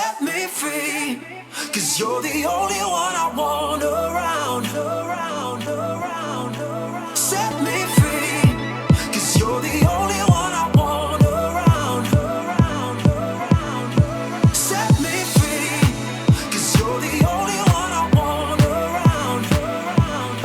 Set me free, 'cause you're the only one I want around, around, around, around. Set me free, 'cause you're the only one I want around, around, around. Set me free, 'cause you're the only one I want around, around,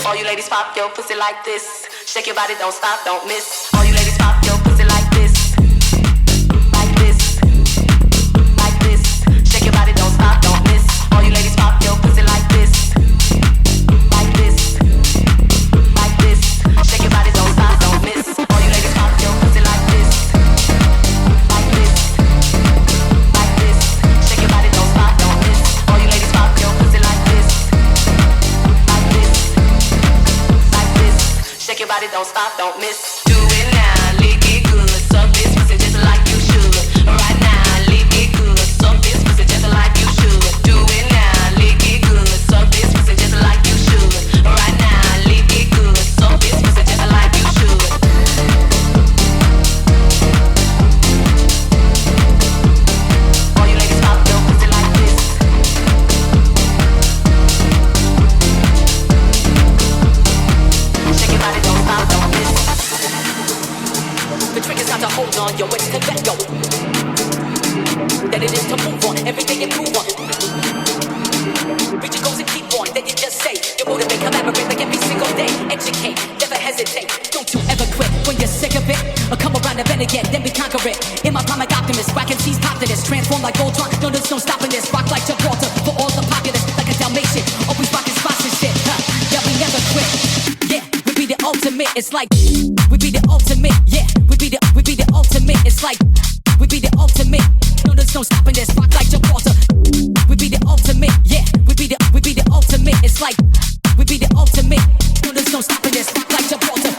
All you ladies pop your pussy like this. Shake your body, don't stop, don't miss. All you ladies pop your pussy like this. Like this. Like this. Shake your body, don't stop, don't miss. All you ladies pop your pussy like this. Like this. Like this. Shake your body, don't stop, don't miss. All you ladies pop your pussy like this. Like this. Like this. Shake your body, don't stop, don't miss. All you ladies pop your pussy like this. Like this. Like this. Shake your body, don't stop, don't miss. Do it now, lick it good. Suck this pussy just like you should. Right now, lick it good. Suck this pussy just like you should. Do it now, lick it good. Suck this pussy just like you should. Right now, lick it good. Suck this pussy just like you should. All you ladies pop your pussy like this. Shake your body, don't stop, don't miss. The trick is not to hold on, yo, it's to let go. That it is to move on, every day improve on. Reach your goals and keep on, then you just say you motivate, collaborate like every single day. Educate, never hesitate, don't you ever quit. When you're sick of it, or come around and bend again, then we conquer it. In my prime like optimist, rock and seize pop to this. Transform like Voltron, no there's no stopping this. Rock like Gibraltar, for all the populace, like a Dalmatian. Always rocking spots and shit, huh? Yeah, we never quit. Yeah, we be the ultimate, it's like we be the ultimate, yeah, we be the ultimate, it's like we be the ultimate. No there's no stopping this, rock like Gibraltar. We be the ultimate, yeah, we be the ultimate, it's like we be the ultimate. No there's no stopping this, rock like Gibraltar.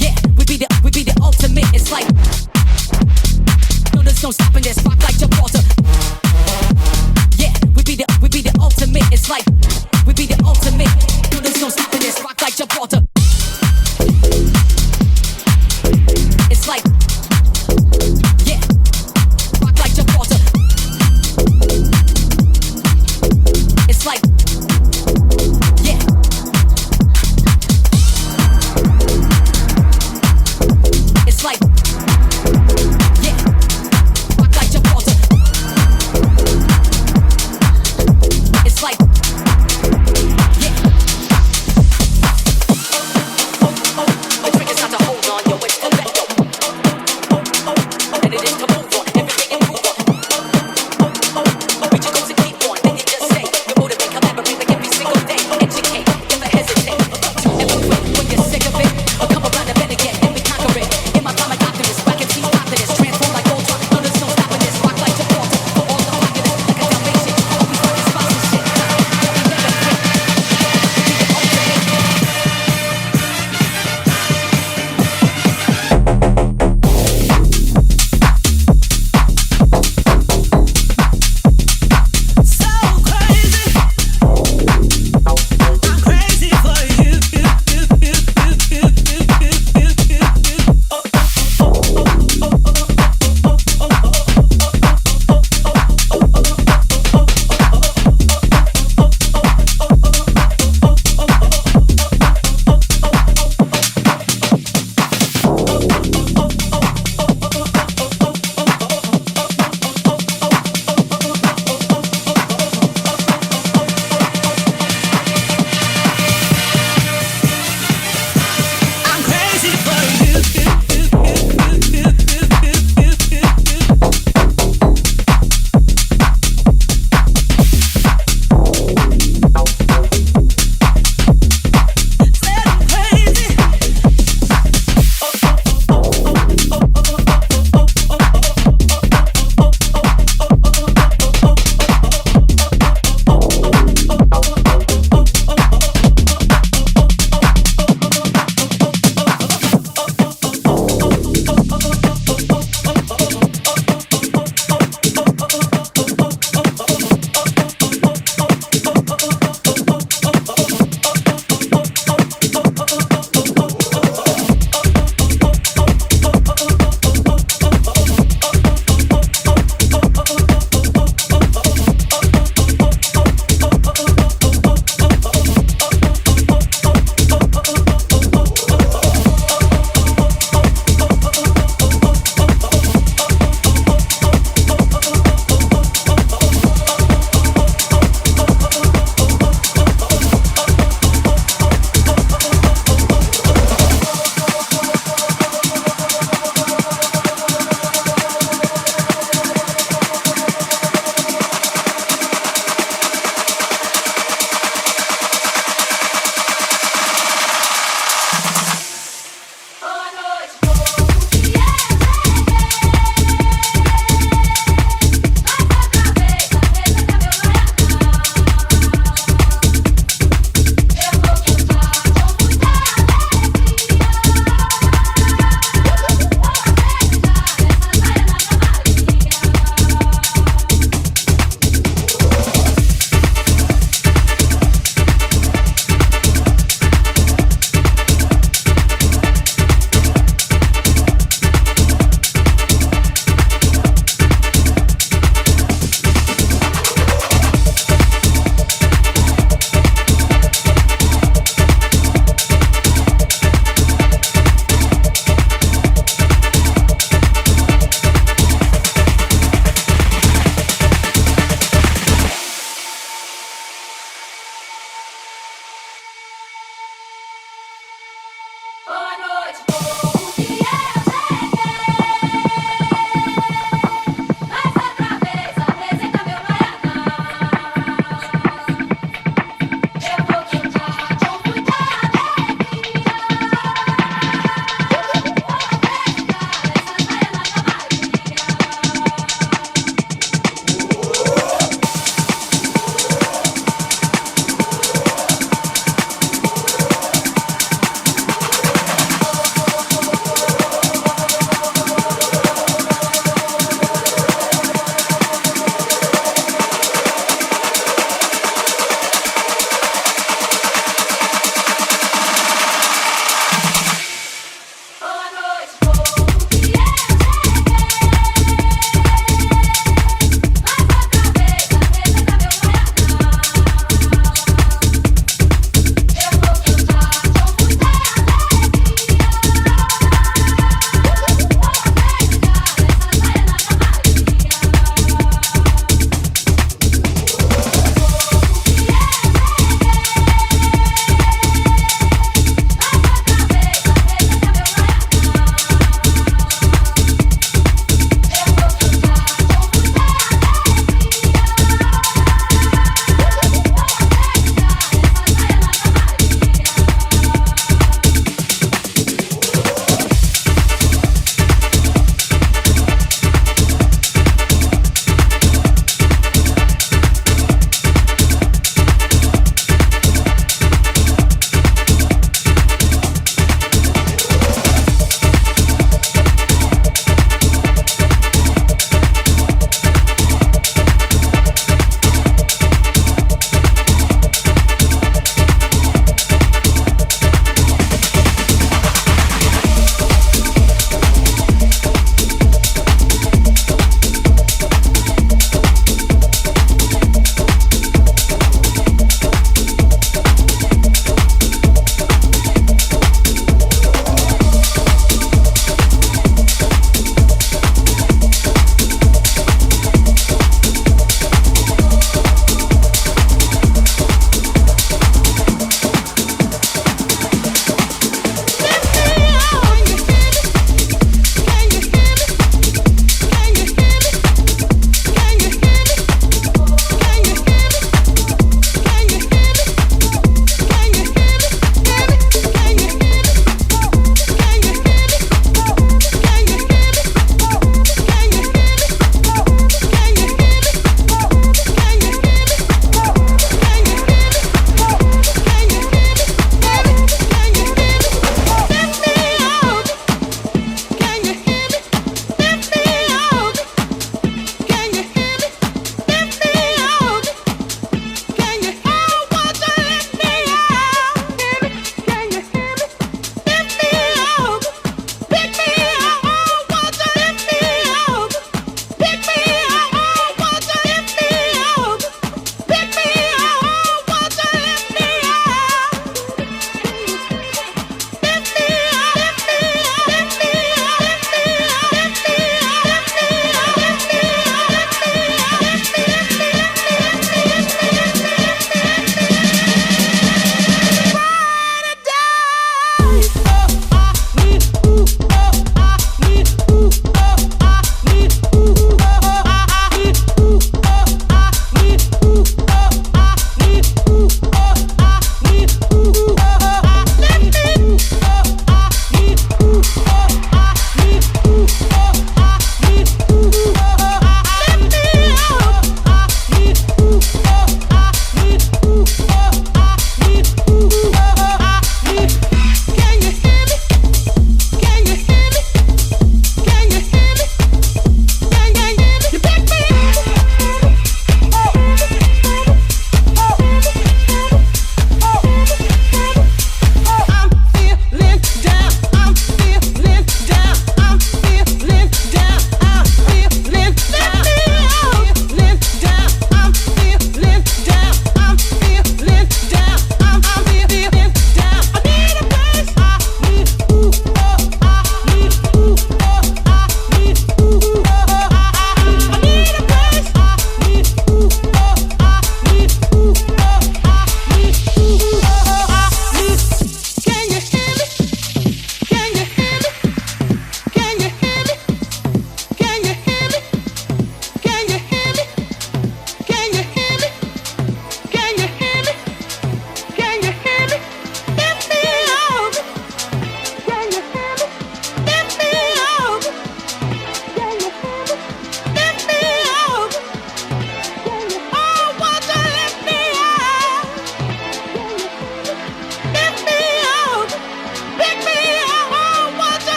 Yeah, we be the ultimate, it's like no there's no stopping this, rock like Gibraltar. Yeah, we be the ultimate, it's like we be the ultimate. No there's no stopping this, rock like Gibraltar. It's like, yeah, rock like Gibraltar. It's like, yeah. It's like